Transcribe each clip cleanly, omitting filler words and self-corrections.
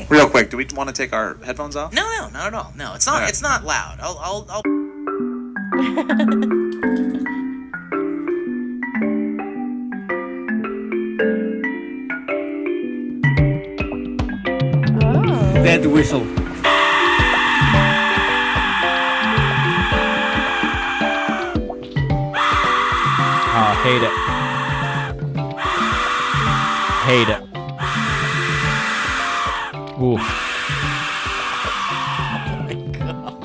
Real quick, do we want to take our headphones off? No, not at all. No, it's not. Right. It's not loud. I'll. Dead whistle. Oh, hate it. Ooh.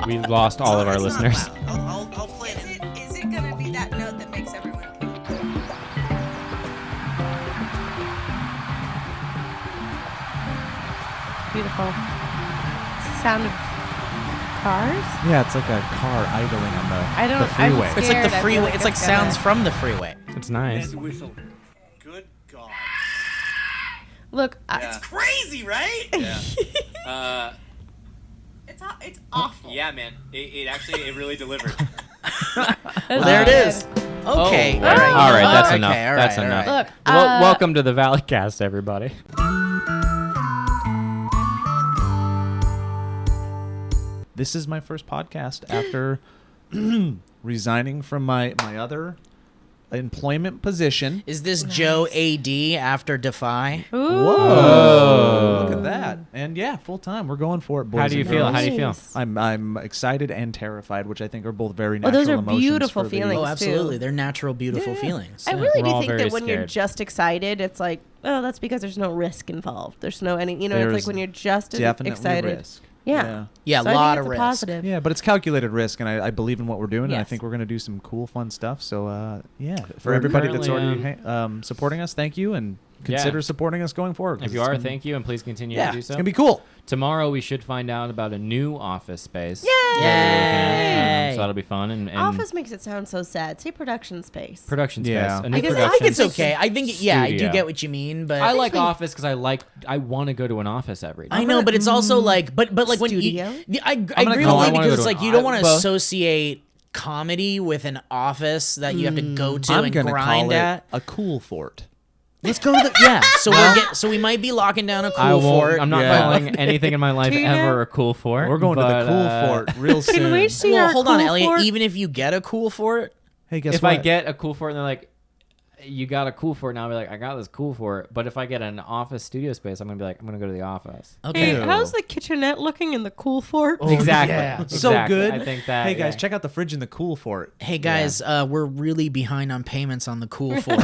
We lost all of our listeners. I'll play it. Is it gonna be that note that makes everyone poop? Beautiful. It's the sound of cars? Yeah, it's like a car idling on the freeway. I'm It's like the scared. I freeway. feel like It's like gonna- sounds from the freeway. It's nice. Dead whistle. Good God. Look, Yeah. Crazy, right? Yeah. it's awful. Yeah, man. It really delivered. Well, there it is. Okay. All right, that's Okay, enough. all That's right, all enough. right. Look, Welcome to the Valleycast, everybody. This is my first podcast after resigning from my other employment position. Is this Joe AD after Defy? Whoa! Look at that. And yeah, full time. We're going for it, boys. How do you and feel? girls. How do you feel? Nice. I'm excited and terrified, which I think are both very Oh, natural those are emotions beautiful for the- feelings. Oh, absolutely. too. They're natural, beautiful Yeah. feelings. I Yeah. really We're do all think very that when you're scared. just excited, it's like, oh, that's because there's no risk involved. There's no any, it's There's like when you're just Definitely excited. risk. Yeah. Yeah, a So I lot think of it's a risk. positive. Yeah, but it's calculated risk, and I believe in what we're doing, and I Yes. think we're going to do some cool, fun stuff. So, yeah, for We're everybody that's currently, already supporting us, thank you, and consider supporting us going forward. 'cause If you it's are, gonna- thank you, and please continue Yeah, to do it's so. going to be cool. Tomorrow we should find out about a new office space. Yay! So that'll be fun. And Office makes it sound so sad. Say production space. production space. Yeah. A new I guess- I production think it's okay. I think, yeah, I do studio. get what you mean, but I like office because I want to go to an office every day. I know, but it's also like, but like when you, Studio? I agree gonna with go- I you wanna because go it's to like an you don't want to both. associate comedy with an office that you have to go to I'm and going to grind call it at. a cool fort. Let's go to the yeah. So we might be locking down a I cool won't. fort. I'm not Yeah. calling anything in my life Tina? ever a cool fort. We're going to but, the cool fort real soon. Can we see Well, our hold cool on, Elliot. fort? Even if you get a cool fort, Hey, guess If what? I get a cool fort and they're like, you got a cool fort, now I'll be like, I got this cool fort. But if I get an office studio space, I'm going to be like, I'm going to go to the office. okay. Hey, how's the kitchenette looking in the cool fort? Exactly. yeah. so Exactly. good. I think that. Hey guys, yeah. check out the fridge in the cool fort. Hey guys, we're really behind on payments on the cool fort.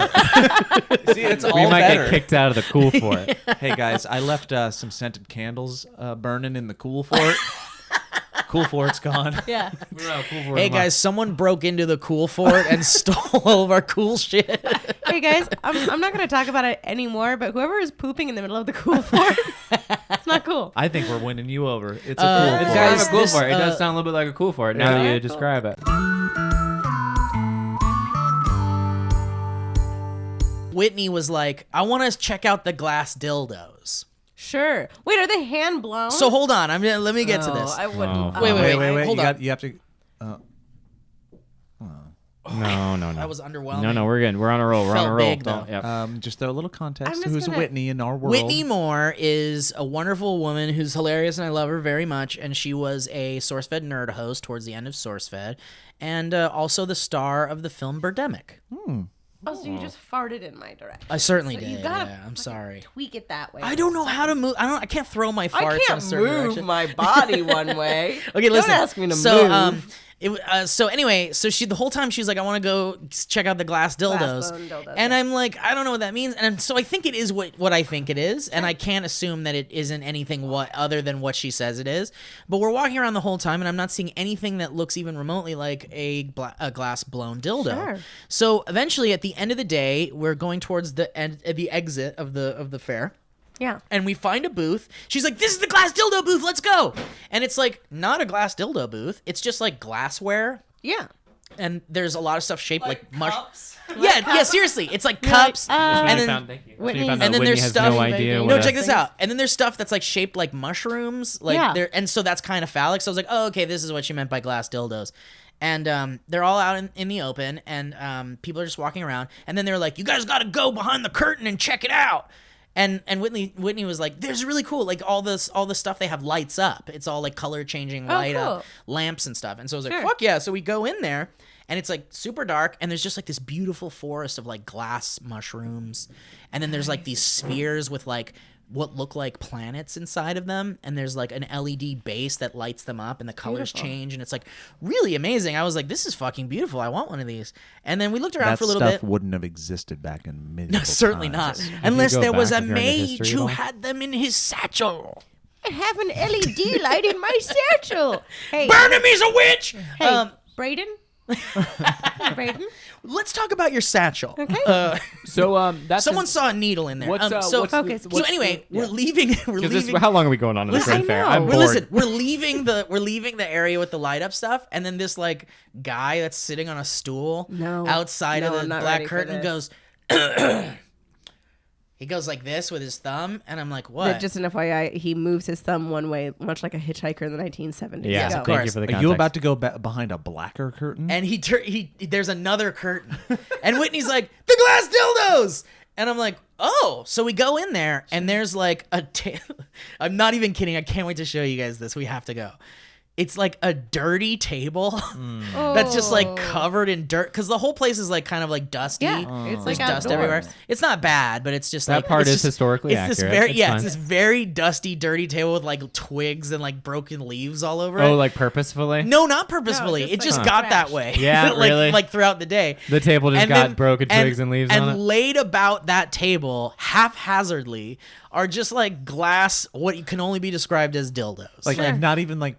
See, it's all We might better. get kicked out of the cool fort. Hey guys, I left some scented candles burning in the cool fort. Cool fort's gone. Yeah. Hey guys, someone broke into the cool fort and stole all of our cool shit. Hey guys, I'm not going to talk about it anymore, but whoever is pooping in the middle of the cool fort, it's not cool. I think we're winning you over. It's a It's cool kind fort. guys, of a cool this, fort. It does sound a little bit like a cool fort now that you describe it. Whitney was like, I want to check out the glass dildos. Sure. Wait, are they hand blown? So hold on, let me get to No, this. I wouldn't. Oh. Wait, hold you on. You have to. No. That was underwhelming. No, we're good. We're on a roll. We're on Felt a roll. big, though. Don't- yep. Just a little context. I'm just Who's gonna- Whitney in our world? Whitney Moore is a wonderful woman who's hilarious, and I love her very much. And she was a SourceFed nerd host towards the end of SourceFed, and also the star of the film Birdemic. Oh, so you just farted in my direction. I certainly So did. you gotta Yeah, I'm sorry. tweak it that way. I don't know how to move. I can't throw my farts I in a can't certain move direction. my body one way. Okay, listen. Don't ask me to so, move. So anyway, so she the whole time she's like, I want to go check out the glass dildos, bone dildos, and yeah. I'm like, I don't know what that means, and so I think it is what I think it is, and I can't assume that it isn't anything other than what she says it is. But we're walking around the whole time, and I'm not seeing anything that looks even remotely like a glass blown dildo. Sure. So eventually, at the end of the day, we're going towards the exit of the fair. Yeah. And we find a booth. She's like, this is the glass dildo booth. Let's go. And it's like not a glass dildo booth. It's just like glassware. Yeah. And there's a lot of stuff shaped like mush. Cups? Yeah, seriously. It's like cups. and then Thank you. Whitney's- So you found out and then Whitney there's has stuff- no idea. No, what no, a- check this out. And then there's stuff that's like shaped like mushrooms. Like Yeah. and so that's kind of phallic. So I was like, oh, okay, this is what she meant by glass dildos. And they're all out in the open, and people are just walking around. And then they're like, you guys got to go behind the curtain and check it out. And Whitney was like, "There's really cool, like all the stuff they have lights up. It's all like color changing light up lamps and stuff." And so I was like, "Fuck yeah!" So we go in there, and it's like super dark, and there's just like this beautiful forest of like glass mushrooms, and then there's like these spheres with like what look like planets inside of them, and there's like an LED base that lights them up, and the colors change, and it's like really amazing. I was like, "This is fucking beautiful. I want one of these." And then we looked around That for a little stuff bit. wouldn't have existed back in medieval No, certainly times. not, unless go there was back a if you're into mage history at who all? had them in his satchel. I have an LED light in my satchel. Hey, Barnaby's a witch. hey, Brayden. Brayden. Let's talk about your satchel. Okay. So that's Someone saw a needle in there. What's, so what's the- focus. so what's anyway, the- we're leaving. We're 'Cause leaving. how long are we going on this Listen, Ren Faire? I know. I'm We're, bored. listen, we're leaving the area with the light up stuff, and then this like guy that's sitting on a stool outside of I'm the not black ready for curtain this. goes. He goes like this with his thumb, and I'm like, "What?" Just an FYI, he moves his thumb one way, much like a hitchhiker in the 1970s. Yeah, Yes, Go. of thank you course. for the Are context. you about to go behind a blacker curtain? And there's another curtain, and Whitney's like, "The glass dildos," and I'm like, "Oh." So we go in there, and there's like I'm not even kidding. I can't wait to show you guys this. We have to go. It's like a dirty table that's just like covered in dirt, because the whole place is like kind of like dusty. Yeah, it's There's like dust outdoors. everywhere. It's not bad, but it's just That like part it's is just- historically it's this accurate. very It's yeah, fine. it's this very dusty, dirty table with like twigs and like broken leaves all over it. Oh, like purposefully? No, not purposefully. just It just like got trash. that way. Yeah, like, really? Like throughout the day. The table just And got then- broken twigs and leaves on it? laid about that table, haphazardly, are just like glass, what can only be described as dildos. Like not even like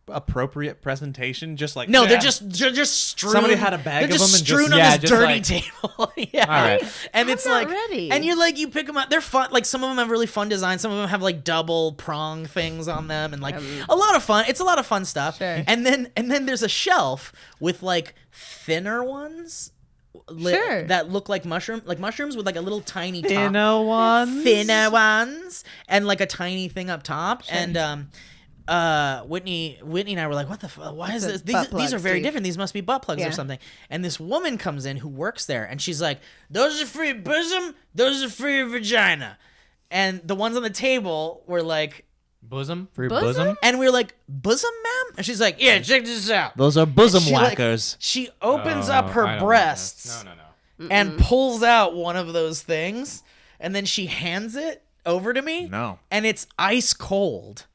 appropriate presentation, just like no, yeah. they're just strewn. Somebody had a bag they're of just them and strewn just- on yeah, this just dirty like- table. Yeah, All right. and it's not like, ready. and you're like, you pick them up. They're fun. Like some of them have really fun designs. Some of them have like double prong things on them, and like a lot of fun. It's a lot of fun stuff. Sure. And then there's a shelf with like thinner ones. Sure. That look like mushrooms with like a little tiny top. Thinner ones. Thinner ones, and like a tiny thing up top. And Whitney and I were like, "What the fuck? Why is this? butt These are plugs, very dude. different. These must be butt plugs Yeah. or something." And this woman comes in who works there, and she's like, "Those are for your bosom. Those are for your vagina." And the ones on the table were like, Bosom? For your Bosom? bosom? and we were like, "Bosom, ma'am?" And she's like, "Yeah, check this out." Those are bosom She, like, whackers. she opens Oh, up I her don't know breasts this. No. and pulls out one of those things, and then she hands it over to me. No. And it's ice cold.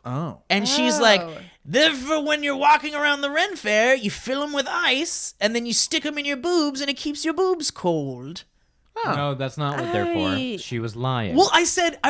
Oh. And she's like, therefore, when you're walking around the Ren Faire, you fill them with ice, and then you stick them in your boobs, and it keeps your boobs cold. No, that's not what they're I- for. She was lying. Well, I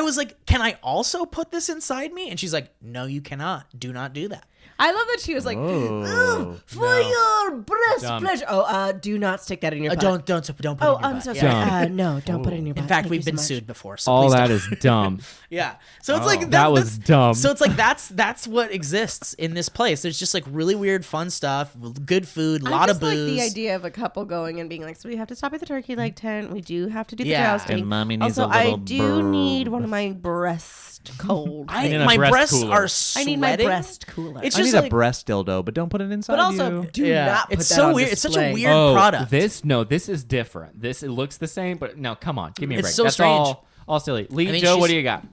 was like, can I also put this inside me? And she's like, no, you cannot. Do not do that. I love that she was like, Oh. for your breast Dumb. pleasure. Oh, do not stick that in your butt. Don't put it in Oh, your I'm butt. so Yeah. sorry. Dumb. No, don't put it in your butt. In fact, Thank we've you so been much. sued before. So All please that don't. is dumb. Yeah. So it's like That was dumb. So it's like that's what exists in this place. There's just like really weird, fun stuff, good food, a I lot of just like booze. the idea of a couple going and being like, so we have to stop at the turkey leg tent. We do have to do the Yeah. jousting. And mommy needs also, a little I do need one of my breasts cold. need a My breast breasts cooler. are I sweating. need my breast cooler. It's I just need like, a breast dildo, but don't put it inside but also, you. do yeah. not put It's that so on weird. It's such a display. weird Oh, product. this is different. It looks the same, but no, come on, give me a It's break. so That's strange. all silly. Lee I mean, Joe, what she's- do you got?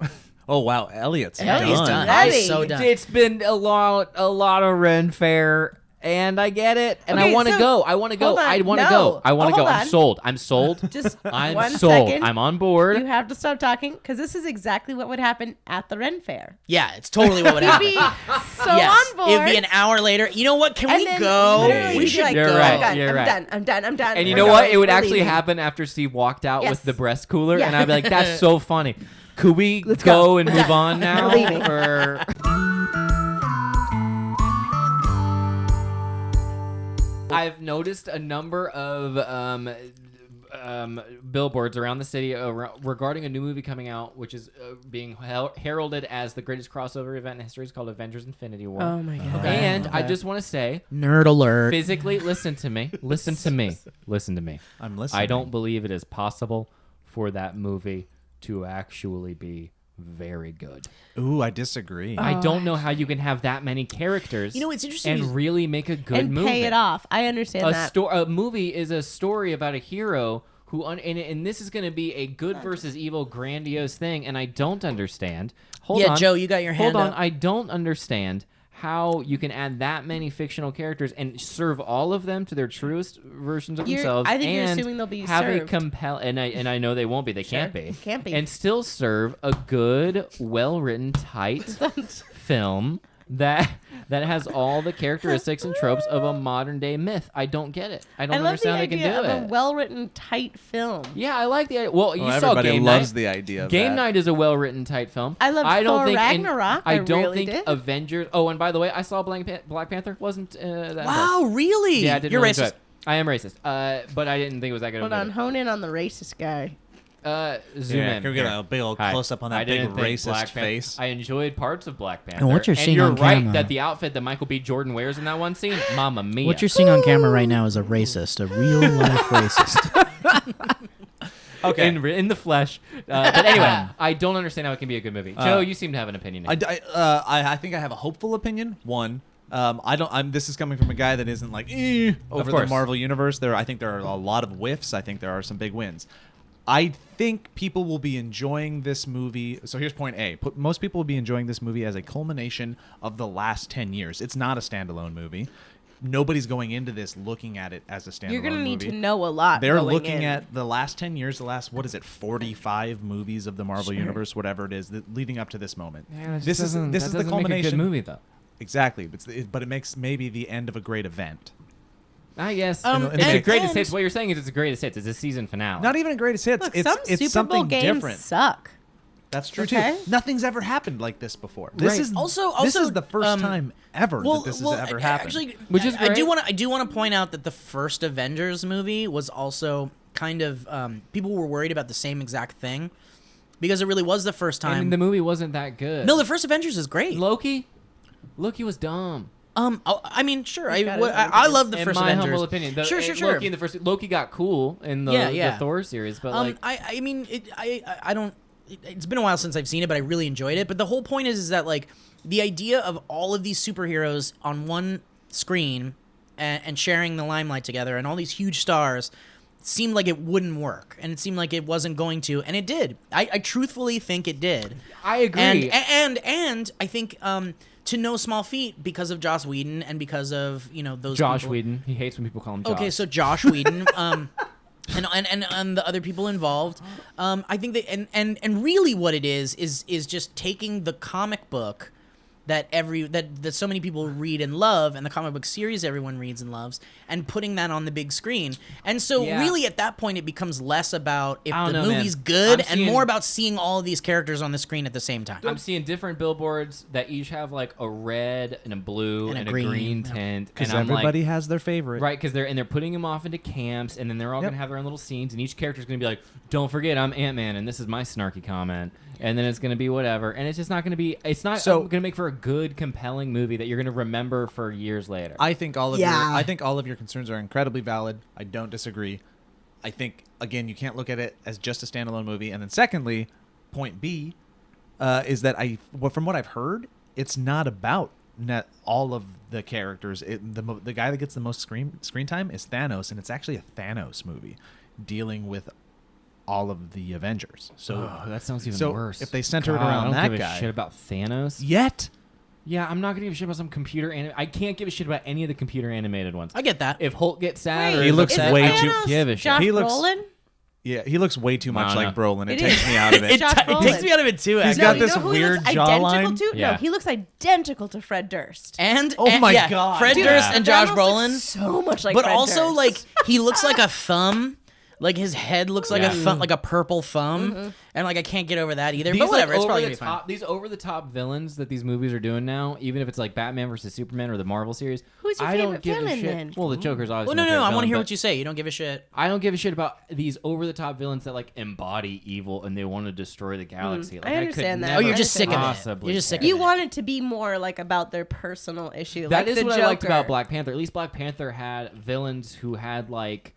Oh wow, Elliott's Elliott's done. Ready. He's so done. It's been a lot of Ren Faire, and I get it, and I Okay, want to so- go. I want to go. hold on. I want to No. go. I want to Oh, go. hold I'm on. sold. I'm sold. Just I'm one sold. second. I'm on board. You have to stop talking because this is exactly what would happen at the Ren Fair. yeah, it's totally what would You'd happen. be so Yes, on board. it would be an hour later. You know what? Can and we then go? literally We you'd be should like, You're go. right. I'm done. You're I'm right. done. I'm done. I'm done. And you We're know what? going. It would We're actually leaving. happen after Steve walked out Yes. with the breast cooler, Yeah. and I'd be like, "That's so funny." Could we Let's go go. and move on now? We're leaving. Or I've noticed a number of billboards around the city regarding a new movie coming out, which is being heralded as the greatest crossover event in history. It's called Avengers: Infinity War. Oh my god. And I just want to say, Nerd alert. physically, listen to me. Listen to me. Listen to me. I'm listening. I don't believe it is possible for that movie to actually be very good. Ooh, I disagree. I don't know how you can have that many characters. You know, it's interesting and is- really make a good and movie. pay it off. I understand that. A movie is a story about a hero and this is going to be a good versus evil grandiose thing, and I don't understand. Hold Yeah, on. Joe, you got your hand Hold on. up. I don't understand how you can add that many fictional characters and serve all of them to their truest versions of themselves. I think you're and assuming they'll be have served. a and I know they won't be. They can't be. Can't be. And still serve a good, well-written, tight film that has all the characteristics and tropes of a modern day myth. I don't get it. I don't I love understand the how they can idea do of a it. well-written, tight film. Yeah, I like the idea. Well, you Well, saw everybody Game loves Night. the idea of Game that. Night is a well-written, tight film. I loved don't Thor think Ragnarok. I I don't really think did. Avengers. Oh, and by the way, I saw Black Panther. Wasn't that Wow, really? impressed. Yeah, I didn't You're really enjoy racist. it. I am racist. But I didn't think it was that good. Hold of a on, movie. hone in on the racist guy. Zoom in. Can we get Here. a big old Hi. close up on I that big didn't think racist Black Panther- face? I enjoyed parts of Black Panther. And what you're seeing you're on right camera- that the outfit that Michael B. Jordan wears in that one scene, Mamma Mia. What you're seeing on camera right now is a racist, a real life racist. Okay. in the flesh. But anyway, I don't understand how it can be a good movie. Joe, you seem to have an opinion. I think I have a hopeful opinion. One, this is coming from a guy that isn't like over the course. Marvel universe. I think there are a lot of whiffs. I think there are some big wins. I think people will be enjoying this movie. So here's point A. Most people will be enjoying this movie as a culmination of the last 10 years. It's not a standalone movie. Nobody's going into this looking at it as a standalone movie. You're going to need to know a lot. They're going looking in. at the last 10 years, the last, 45 movies of the Marvel Universe, whatever it is, leading up to this moment. This is the culmination. Good movie though. Exactly, but it makes maybe the end of a great event. I guess and- it's a greatest and- hits. What you're saying is it's a greatest hits. It's a season finale. Not even a greatest hits. Look, it's some it's Super something Bowl games different. suck. That's true Okay. too. Nothing's ever happened like this before. This Right. is Also, this is the first um, time ever that this has ever happened. Actually, Which is I great. do want to point out that the first Avengers movie was also kind of people were worried about the same exact thing because it really was the first time. And the movie wasn't that good. No, the first Avengers is great. Loki was dumb. I mean, sure. He's got his own I love the In first my Avengers. humble opinion, Sure. Loki in the first Loki got cool in the, Yeah. the Thor series, but like I mean, I don't. It's been a while since I've seen it, but I really enjoyed it. But the whole point is that like the idea of all of these superheroes on one screen and sharing the limelight together, and all these huge stars seemed like it wouldn't work, and it seemed like it wasn't going to, and it did. I truthfully think it did. I agree. And I think to no small feat because of Joss Whedon and because of those Josh people. Whedon. He hates when people call him Josh. Okay, so Josh Whedon, and the other people involved, I think that and really what it is just taking the comic book that so many people read and love, and the comic book series everyone reads and loves, and putting that on the big screen. And so Yeah. really at that point it becomes less about if I the don't know, man. movie's good I'm and seeing- more about seeing all of these characters on the screen at the same time. I'm seeing different billboards that each have like a red and a blue And a and a green, green yeah. tint, Because and I'm everybody like, has their favorite. right, because they're putting them off into camps, and then they're all Yep. gonna have their own little scenes, and each character's gonna be like, "Don't forget, I'm Ant-Man, and this is my snarky comment," and then it's gonna be whatever, and it's just not gonna be. It's not gonna make for a good, compelling movie that you're gonna remember for years later. I think all of your concerns are incredibly valid. I don't disagree. I think again you can't look at it as just a standalone movie. And then secondly, point B is that from what I've heard, it's not about all of the characters. The guy that gets the most screen time is Thanos, and it's actually a Thanos movie dealing with all of the Avengers. So that sounds even worse. if they center it God, around I don't that give guy, a shit about Thanos. yet. Yeah, I'm not gonna give a shit about some computer I can't give a shit about any of the computer animated ones. I get that. If Hulk gets sad Wait, or He looks is way Thanos too- give a shit. Josh He looks- Brolin? Yeah, he looks way too much No, like no. Brolin. It It takes is. me out of it. It's Josh It takes Brolin. me out of it too. He's Actually. got No, this you know who he weird looks identical jawline. to? Yeah. No, he looks identical to Fred Durst. And Oh my yeah, God. Fred Dude, Durst and Josh Thanos Brolin. looks so much like But Fred also Durst. like he looks like a thumb. Like his head looks like a thumb, like a purple thumb, and like I can't get over that either. But whatever, it's probably gonna be fine. These over the top villains that these movies are doing now, even if it's like Batman versus Superman or the Marvel series, Who's your I don't favorite give a villain, shit. then? Well, the Joker's always. Well, my no, favorite I want to villain, hear but what you say. You don't give a shit. I don't give a shit about these over the top villains that like embody evil and they want to destroy the galaxy. Like, I understand could that. never Oh, you're just sick of it. possibly You're just sick care. of You it. want it to be more like about their personal issue. That like is the what Joker. I liked about Black Panther. At least Black Panther had villains who had like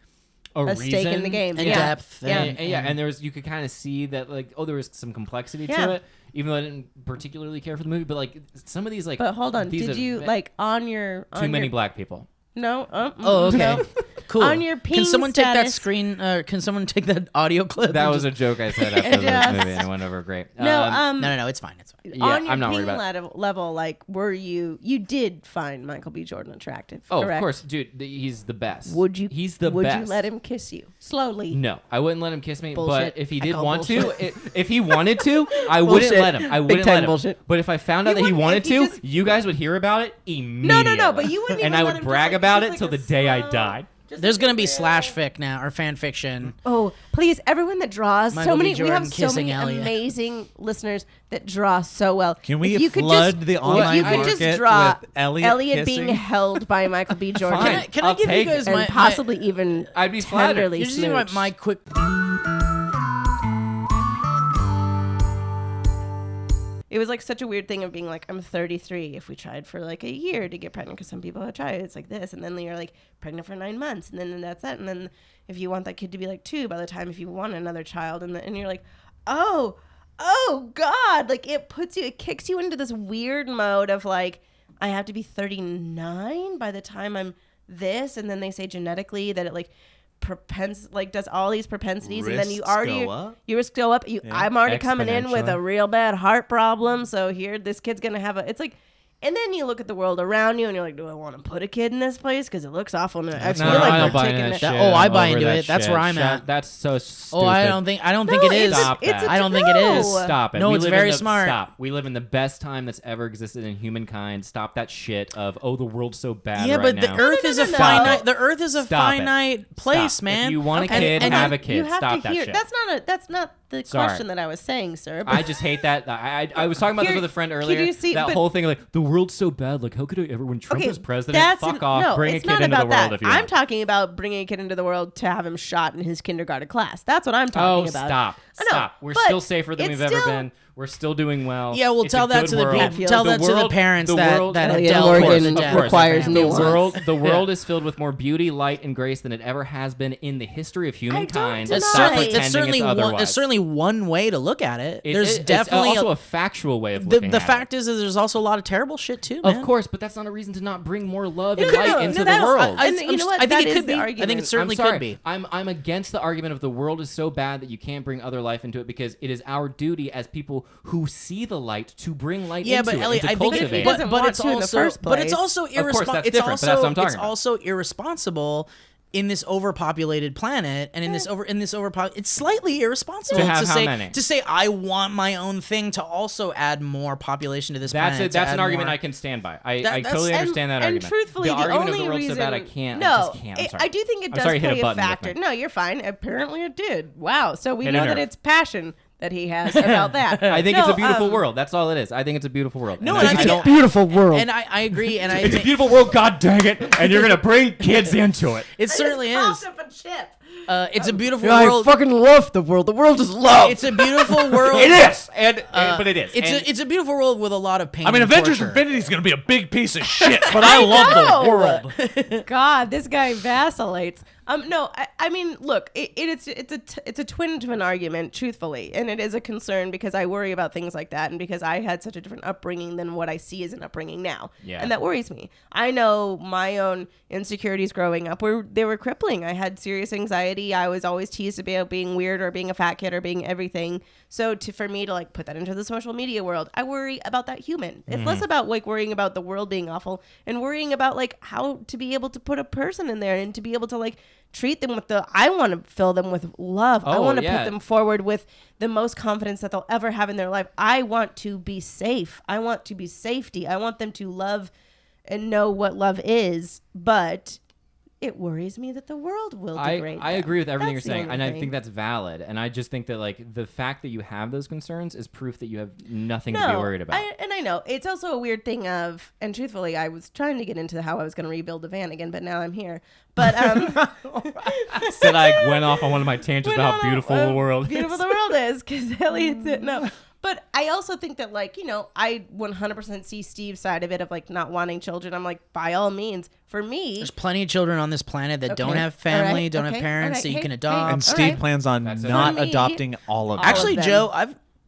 a A stake in reason. the game. And Yeah. depth. Yeah. And there was you could kind of see that like there was some complexity Yeah. to it, even though I didn't particularly care for the movie. But like some of these like But hold on, these did you event- like on your too many black people? No. Oh, okay. No. Cool. On your ping Can someone take that status- screen? Can someone take that audio clip? That and was a just- joke I said after this movie, and it went over great. No. It's fine. It's fine. Yeah, on your I'm not ping worried about it. level, like, were you did find Michael B. Jordan attractive? Oh, correct? of course, dude. He's the best. Would you? He's the would best. you let him kiss you slowly? No, I wouldn't let him kiss me. Bullshit. But if he I did call want bullshit. to, if he wanted to, I wouldn't Bullshit. let him. I Big wouldn't time let him. bullshit. But if I found out that he wouldn't- wanted if you to, just- you guys would hear about it immediately. No, but you wouldn't even And I let would him just, brag like, about just it till like the a day I slow- died. just There's like gonna a be real- slash fic now or fan fiction. Oh, please, everyone that draws Michael so B. many. We Jordan have so kissing many Elliott. amazing listeners that draw so well. Can we If you could flood just, the if online you could just market draw with Elliott being kissing? held by Michael B. Jordan, Fine. Can I I'll give you take guys it. and my possibly even I'd be flattered. tenderly You just need smooch. my quick. It was like such a weird thing of being like, I'm 33. If we tried for like a year to get pregnant, because some people have tried, it's like this, and then you're like pregnant for 9 months, and then that's it. And then if you want that kid to be like 2 by the time if you want another child, and you're like, oh God, like it kicks you into this weird mode of like, I have to be 39 by the time I'm this, and then they say genetically that it like does all these propensities, and then you Risks already go up? your risk go up. I'm already coming in with a Exponentially. real bad heart problem, so here this kid's gonna have it's like, and then you look at the world around you and you're like, do I want to put a kid in this place because it looks awful? And I feel No, like I we're don't buy taking into that it. shit. Oh, I I'm buy over into that it. That's shit. where I'm at. That's so stupid. Oh, I don't think No, it is. Stop it's that. I don't think it is. no. Stop it. No, We it's live in very the- smart. Stop. We live in the best time that's ever existed in humankind. Stop that shit of, oh, the world's so bad Yeah, right but now. the Earth is a no. finite. The Earth is a Stop it. finite place, Stop. man. If you want a Okay. kid, And have you- a kid. You have Stop to that hear. shit. That's not the Sorry. question that I was saying, sir. I just hate that. I was talking about this Here, with a friend could earlier. you see- that but- whole thing like, the world's so bad. Like, how could I ever, when Trump was president, that's fuck off, no, bring a it's kid not into the about world that. if you I'm want. talking about bringing a kid into the world to have him shot in his kindergarten class. That's what I'm talking about. Stop. I know, Stop. We're but still safer than it's we've ever still- been. We're still doing well. Yeah, well, It's a tell that good to the world. people. Tell that to the world- parents the that world- that Elliott Adele Morgan was the requires death. nuance. The world is filled with more beauty, light, and grace than it ever has been in the history of humankind. deny That's Stop certainly pretending that's certainly it's one. otherwise. That's certainly one way to look at it. There's It's definitely also a factual way of the looking at fact it. is that there's also a lot of terrible shit too, man. Of course, but that's not a reason to not bring more love It and could light be. into No, the that's- world. And you know what? I That think it is could the be. I argument. think it certainly I'm sorry. could be. I'm against the argument of the world is so bad that you can't bring other life into it because it is our duty as people who see the light to bring light Yeah, into but it Elliot, and I to think cultivate he it. doesn't want it's to in the also first but it's place. also Of course, irresponsible. that's It's different, but that's what I'm talking it's about. also irresponsible in this overpopulated planet and in this it's slightly irresponsible To have how say many? to say I want my own thing to also add more population to this planet. to That's add an argument more- I can stand by. I that's- totally and- understand that and argument. truthfully, the the argument only of the world's reason, so bad I can't. No, I just can't. I'm sorry. I do think it I'm does sorry, hit play a button with factor. me. No, you're fine. Apparently, it did. Wow. So we Hit a know that nerve. it's passion that he has about that. I think No, it's a beautiful world. That's all it is. I think it's a beautiful world. No, And and I think- Beautiful world. and I agree and I it's a think beautiful world. God dang it! And you're gonna bring kids into it. it certainly is. It's a beautiful I world. fucking love the world. The world is love. It's a beautiful world. It is, but it is. It's And it's a beautiful world with a lot of pain. I mean, and Avengers torture. Infinity is going to be a big piece of shit, but I love the world. God, this guy vacillates. No, I mean, look, it's a twin argument, truthfully, and it is a concern because I worry about things like that, and because I had such a different upbringing than what I see as an upbringing now, Yeah. and that worries me. I know my own insecurities growing up they were crippling. I had serious anxiety. I was always teased about being weird or being a fat kid or being everything. So for me to like put that into the social media world, I worry about that human. It's less about like worrying about the world being awful and worrying about like how to be able to put a person in there and to be able to like treat them with I want to fill them with love. I Oh, want to yeah. put them forward with the most confidence that they'll ever have in their life. I want to be safe. I want to be safety. I want them to love and know what love is, but it worries me that the world will degrade I them. agree with everything That's you're the saying, only and I thing. think that's valid. And I just think that like the fact that you have those concerns is proof that you have nothing to be worried about. I know. It's also a weird thing of, and truthfully, I was trying to get into how I was going to rebuild the Vanagon, but now I'm here. But Said I went off on one of my tangents about how beautiful the world is. Beautiful the world is, because Elliott said no. But I also think that, like, you know, I 100% see Steve's side of it of, like, not wanting children. I'm like, by all means, for me. There's plenty of children on this planet that don't Okay. have family, All right. don't Okay. have parents All right. that you Hey, can hey. adopt. And All Steve right. plans on That's it. not For me, adopting all of them. All Actually, of them. Joe,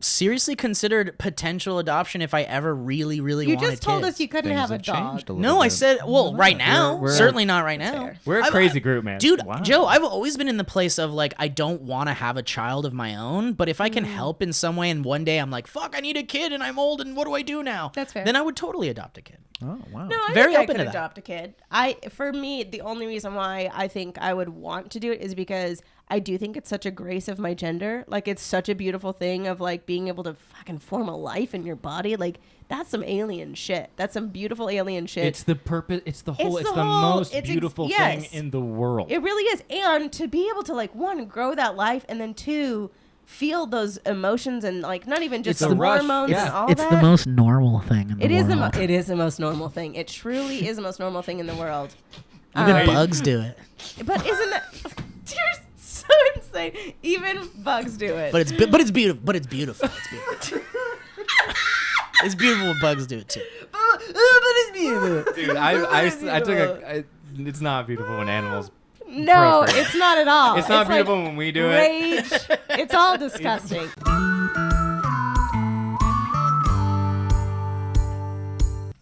seriously considered potential adoption if I ever really, really You wanted just told kids. us you couldn't Things have a have dog. changed a little No, I bit. said, well, right now, we're- certainly not right now. fair. We're a crazy group, man. Dude, Wow. Joe, I've always been in the place of like, I don't want to have a child of my own, but if I can help in some way and one day I'm like, fuck, I need a kid and I'm old and what do I do now? That's fair. Then I would totally adopt a kid. Oh, wow. No, I Very think open I to could that. adopt a kid. For me, the only reason why I think I would want to do it is because I do think it's such a grace of my gender. Like, it's such a beautiful thing of like being able to fucking form a life in your body. Like, that's some alien shit. That's some beautiful alien shit. It's the purpose. It's the whole. It's It's the the whole- most it's beautiful yes. thing in the world. It really is. And to be able to like, one, grow that life, and then two, feel those emotions and like not even just It's the the rush. hormones Yeah. and all It's that. the most normal thing in the It is world. it is the most normal thing. It truly is the most normal thing in the world. Even bugs do it. But isn't that you're so insane? Even bugs do it. But it's beautiful. But it's beautiful. It's beautiful. It's beautiful when bugs do it too. but it's beautiful. Dude, I took a. It's not beautiful when animals. No, procreate. it's not at all. It's not like beautiful when we do it. rage. It's all disgusting.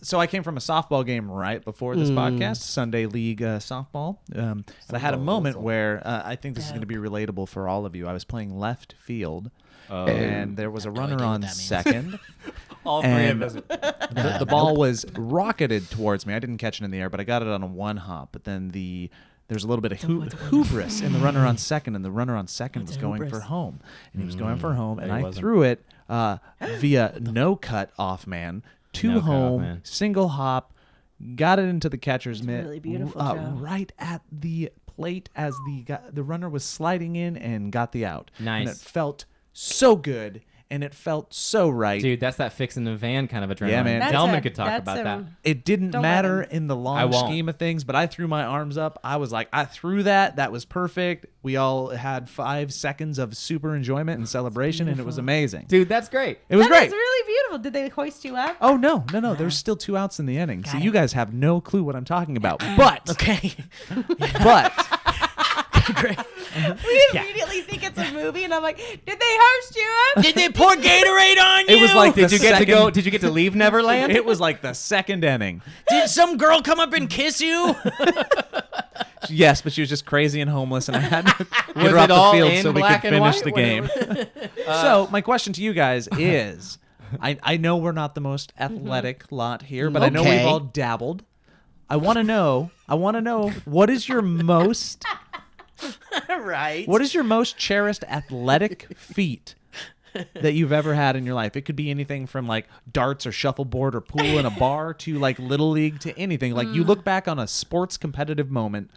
So I came from a softball game right before this podcast, Sunday League softball. And I had a moment where I think this is going to be relatable for all of you. I was playing left field, and there was a runner idea what on that means. second. All three And of us. the ball was rocketed towards me. I didn't catch it in the air, but I got it on a one hop. But then there's a little bit of hubris in the runner on second, and the runner on second was going for home. And he was going for home, and he I wasn't. threw it via no cut off man to No cut off home, man. single hop, got it into the catcher's mitt, really beautiful, Joe. right at the plate as the runner was sliding in and got the out. Nice. And it felt so good, and it felt so right. Dude, that's that fixing the van kind of adrenaline. Yeah, man. That's Delman a- could talk that's about a- that. It didn't Don't let matter him. in the I long won't. scheme of things, but I threw my arms up. I was like, I threw that. That was perfect. We all had 5 seconds of super enjoyment and celebration, and it was amazing. Dude, that's great. It was That great. is really beautiful. Did they hoist you up? Oh, no. There's still 2 outs in the inning. So you guys have no clue what I'm talking about. But, Okay. but, Great. We immediately think it's a movie, and I'm like, did they host you up? Did they pour Gatorade on you? it was like Did the you get to second- go? Did you get to leave Neverland? It was like the second inning. Did some girl come up and kiss you? Yes, but she was just crazy and homeless, and I had to get Was her off it all the field in so we black could and finish white? the game. So my question to you guys is, I know we're not the most athletic lot here, but I know Okay. we've all dabbled. I want to know what is your most Right. what is your most cherished athletic feat that you've ever had in your life? It could be anything from like darts or shuffleboard or pool in a bar to like little league to anything. Like you look back on a sports competitive moment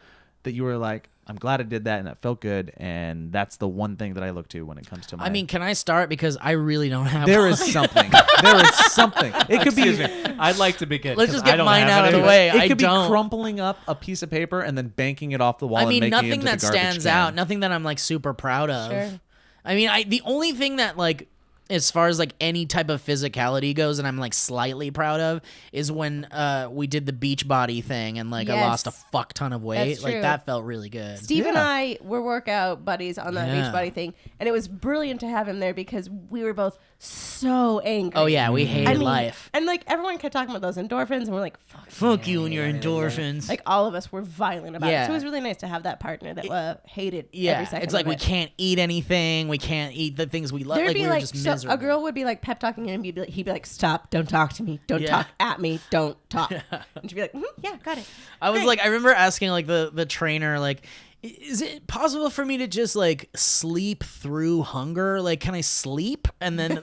that you were like, I'm glad I did that and that felt good, and that's the one thing that I look to when it comes to my. I mean, can I start because I really don't have. there one. is something. There is something. It could be. Excuse me. I'd like to begin. Let's 'cause just I get don't mine have out of the any. way. It I could be don't. crumpling up a piece of paper and then banking it off the wall. I mean, and making it nothing into that the garbage stands can. out. Nothing that I'm like super proud of. Sure. I mean, the only thing that like, as far as like any type of physicality goes, and I'm like slightly proud of, is when we did the beach body thing and like I Yes. lost a fuck ton of weight. That's Like true. that felt really good. Steve and Yeah. I were workout buddies on that Yeah. beach buddy thing, and it was brilliant to have him there because we were both so angry. Oh yeah, we hated I mean, life. and like everyone kept talking about those endorphins, and we're like, Fuck you and your endorphins. like all of us were violent about Yeah. it. So it was really nice to have that partner that hated yeah, every second. it's like of we it. can't eat anything. We can't eat the things we love. There'd Like be we were like just so miserable. a girl would be like pep talking him, and he'd be like, "Stop! Don't talk to me! Don't Yeah. talk at me! Don't talk!" And she'd be like, "Yeah, got it." I was Great. like, I remember asking like the trainer, like, is it possible for me to just like sleep through hunger? Like, can I sleep? And then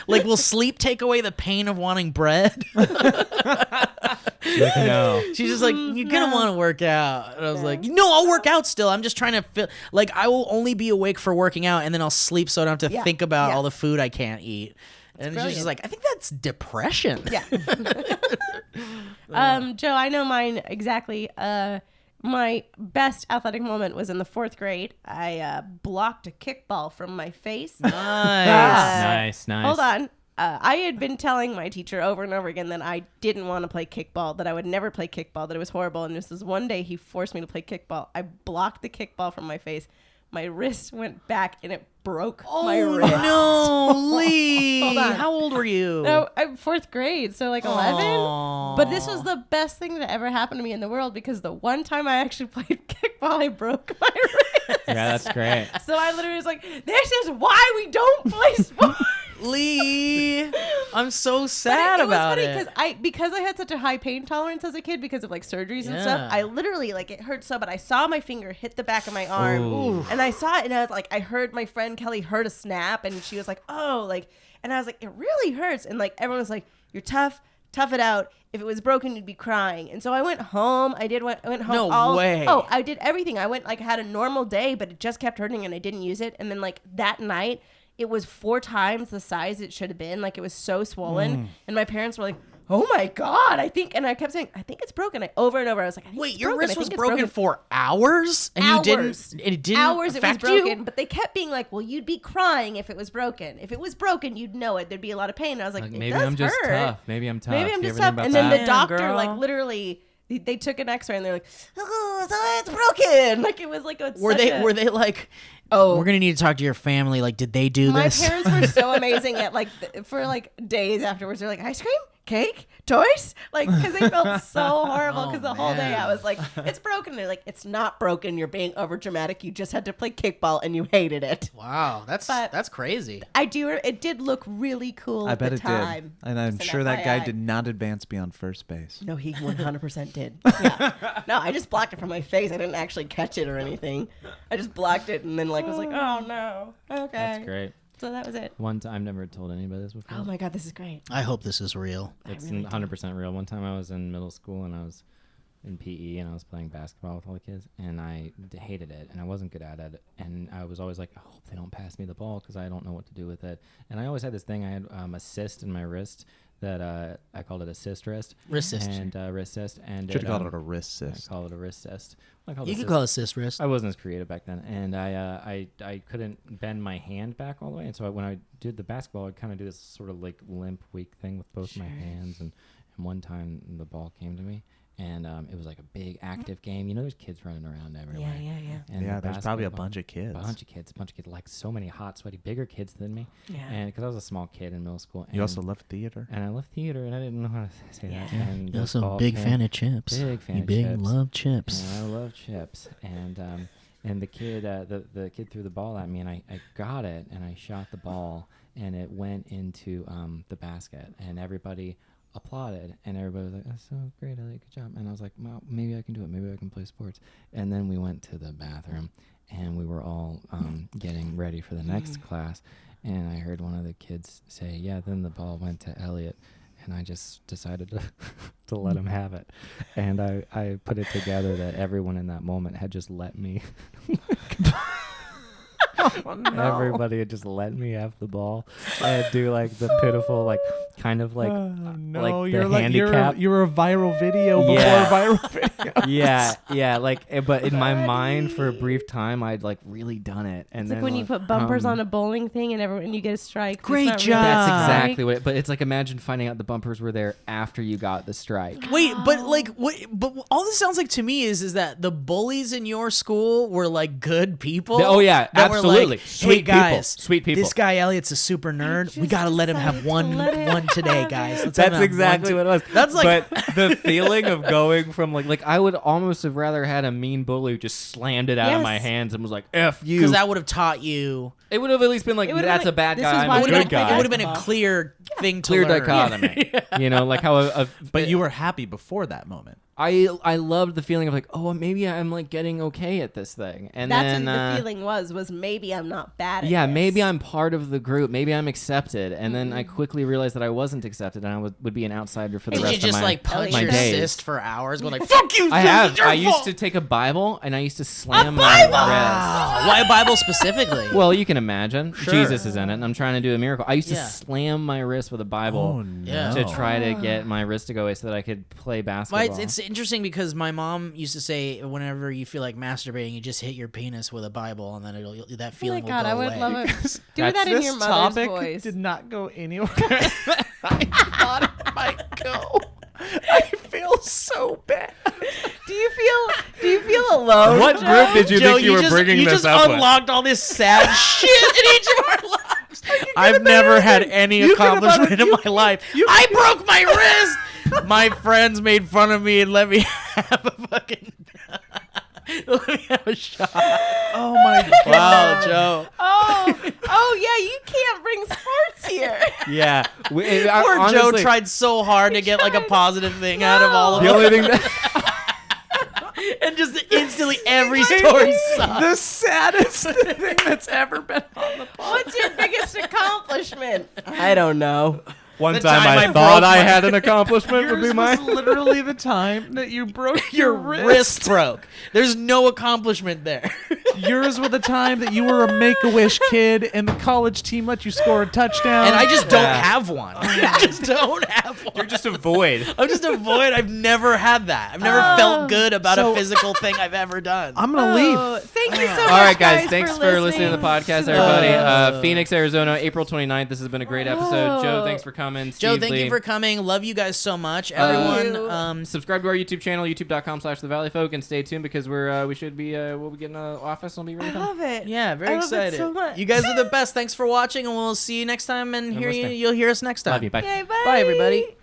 like, will sleep take away the pain of wanting bread? Like, no. She's just like, you're gonna want to work out. And I was like, no, I'll work out still. I'm just trying to feel like I will only be awake for working out, and then I'll sleep so I don't have to Yeah. think about Yeah. all the food I can't eat. And she's brilliant. just like, I think that's depression. Yeah. Joe, I know mine exactly. My best athletic moment was in the 4th grade. I blocked a kickball from my face. Nice. Nice. Hold on. I had been telling my teacher over and over again that I didn't want to play kickball, that I would never play kickball, that it was horrible. And this was one day he forced me to play kickball. I blocked the kickball from my face. my wrist went back and it broke my wrist. No, Lee. Hold on. How old were you? No, I'm 4th grade, so like 11. Aw. But this was the best thing that ever happened to me in the world because the one time I actually played kickball, I broke my wrist. Yeah, that's great. So I literally was like, this is why we don't play sports. Lee, I'm so sad But about was it. funny because I had such a high pain tolerance as a kid because of like surgeries and Yeah. stuff. I literally like it hurt so bad. I saw my finger hit the back of my arm, Ooh. and I saw it, and I was like, I heard my friend Kelly heard a snap, and she was like, oh, like, and I was like, it really hurts, and like everyone was like, you're tough it out. If it was broken, you'd be crying. And so I went home. I went home. No way. Oh, I did everything. I went like had a normal day, but it just kept hurting, and I didn't use it. And then like that night, it was 4 times the size it should have been. Like it was so swollen. And my parents were like, oh my God, and I kept saying, I think it's broken. Over and over. I was like, I think Wait, it's your broken. I wrist was think it's broken for hours? And Hours. you didn't, it didn't Hours it was affect broken, you? but they kept being like, well, you'd be crying if it was broken. If it was broken, you'd know it. There'd be a lot of pain. And I was like, Like, it maybe does I'm just hurt. tough. Maybe I'm tough. Maybe I'm You just ever think tough. about And then that? the doctor, girl. like, literally, they took an X-ray and they're like, oh, so it's broken. Like, it was like a Were they like, Oh. we're going to need to talk to your family. Like, did they do My this? parents were so amazing at, like, for, like, days afterwards. They're like, ice cream? Cake? Toys? Like, because they felt so horrible because the whole day I was like, it's broken. They're like, it's not broken. You're being over dramatic. You just had to play kickball and you hated it. Wow, But- that's crazy. It did look really cool I at bet the it time. did. And I'm Just an sure that guy FYI. did not advance beyond first base. No, he 100% did. Yeah. No, I just blocked it from my face. I didn't actually catch it or anything. I just blocked it and then like was like, oh no. Okay. That's great. So that was it. One time, I've never told anybody this before. Oh my God, this is great. I hope this is real. It's really 100% real. One time I was in middle school and I was in PE and I was playing basketball with all the kids and I hated it and I wasn't good at it and I was always like, I hope they don't pass me the ball because I don't know what to do with it. And I always had this thing. I had a cyst in my wrist that I called it a cyst wrist. Wrist cyst. And wrist cyst. And Should have called it a wrist cyst. I call it a wrist cyst. I called You it could cyst. call it cyst wrist. I wasn't as creative back then, and I couldn't bend my hand back all the way, and so when I did the basketball, I'd kind of do this sort of like limp, weak thing with both my hands, and one time the ball came to me, and it was like a big active game. You know, there's kids running around everywhere. Yeah. And Yeah, the there's probably a basketball- bunch of kids. bunch of kids, like so many hot, sweaty, bigger kids than me. Yeah. And because I was a small kid in middle school, You also love theater. and I love theater, and I didn't know how to say that. And You're the also a ball big came- fan of chips. Big fan you of big chips. love chips. Yeah, I love chips. And the kid, the kid threw the ball at me, and I got it, and I shot the ball, and it went into the basket, and everybody applauded, and everybody was like, "That's so great, Elliott, good job." And I was like, "Well, maybe I can do it. Maybe I can play sports." And then we went to the bathroom, and we were all getting ready for the next class, and I heard one of the kids say, "Yeah." Then the ball went to Elliott. And I just decided to let him have it. And I put it together that everyone in that moment had just let me. Everybody had just let me have the ball and do like the pitiful, like kind of like like you're the handicap. you're a viral video before Yeah. viral video. yeah, like, but in my mind for a brief time, I'd like really done it. And It's then like when you put bumpers on a bowling thing and you get a strike. It's Great not really job. a That's strike. exactly what. But it's like imagine finding out the bumpers were there after you got the strike. Wait, but like, what? But all this sounds like to me is that the bullies in your school were like good people. Oh, yeah, that were absolutely. like, Sweet hey guys, people. Sweet people. This guy Elliott's a super nerd. We just gotta let him have decided to let him one today, have guys. it. Let's have him That's have exactly one what it was. That's like, but the feeling of going from like I would almost have rather had a mean bully who just slammed it out of my Yes. hands and was like, "F you." because that would have taught you. It would have at least been like, It would've that's been a bad this guy. is I'm why a we good don't play guy. It would have been a basketball. clear thing to Clear learn. dichotomy. You know, like how But you were happy before that moment. I loved the feeling of like, oh, maybe I'm like getting okay at this thing, and That's then what the feeling was maybe I'm not bad at yeah, this. maybe I'm part of the group. Maybe I'm accepted. And then I quickly realized that I wasn't accepted, and I would be an outsider for the Did rest you just of my like punch my your days. cyst for hours, going like, "Fuck you"? I sis, have. it's your I used fault." to take a Bible and I used to slam my wrist. Wow. Why Bible specifically? Well, you can imagine. Sure. Jesus is in it, and I'm trying to do a miracle. I used to Yeah. slam my wrist with a Bible Yeah. to try to get my wrist to go away so that I could play basketball. Well, it's interesting because my mom used to say whenever you feel like masturbating, you just hit your penis with a Bible, and then that Oh my feeling God, will I go would away. love it. Do That's- that in This your mother's topic voice. did not go anywhere. I thought it might go. I feel so bad. Do you feel a alone. What Joe? group did you Joe, think you were bringing you this just up with? unlocked all this sad shit in each of our lives. I've never had any accomplishment in my life. I broke my wrist. My friends made fun of me and let me have a fucking. Let me have a shot. Oh my god. Wow, Joe. Oh yeah, you can't bring sports here. Yeah. Poor Joe tried so hard to get like a positive thing out of all of The it. only thing that And just instantly every story sucks. The saddest thing that's ever been on the What's your biggest accomplishment? I don't know. one The time time I I broke thought I my- had an accomplishment would Yours be my. was literally the time that you broke Your wrist broke. There's no accomplishment there. Yours was the time that you were a Make-A-Wish kid and the college team let you score a touchdown. And I just don't have one. I just don't have one. You're just a void. I'm just a void. I've never had that. I've never felt good about a physical thing I've ever done. I'm gonna leave. Oh, thank you so much. All right, guys. Thanks for listening listening to the podcast, everybody. Phoenix, Arizona, April 29th. This has been a great episode. Joe, thanks for coming. Joe, Steve, thank Lee. you for coming. Love you guys so much. you. Everyone, Subscribe to our YouTube channel, youtube.com/the Valleyfolk, and stay tuned because we should be we'll be getting an office. It'll be really I fun. love it. yeah, very I love excited. it so much. You guys are the best. Thanks for watching, and we'll see you next time. And listening. you'll hear us next time. Love you. Bye. Yay, bye. Bye, everybody.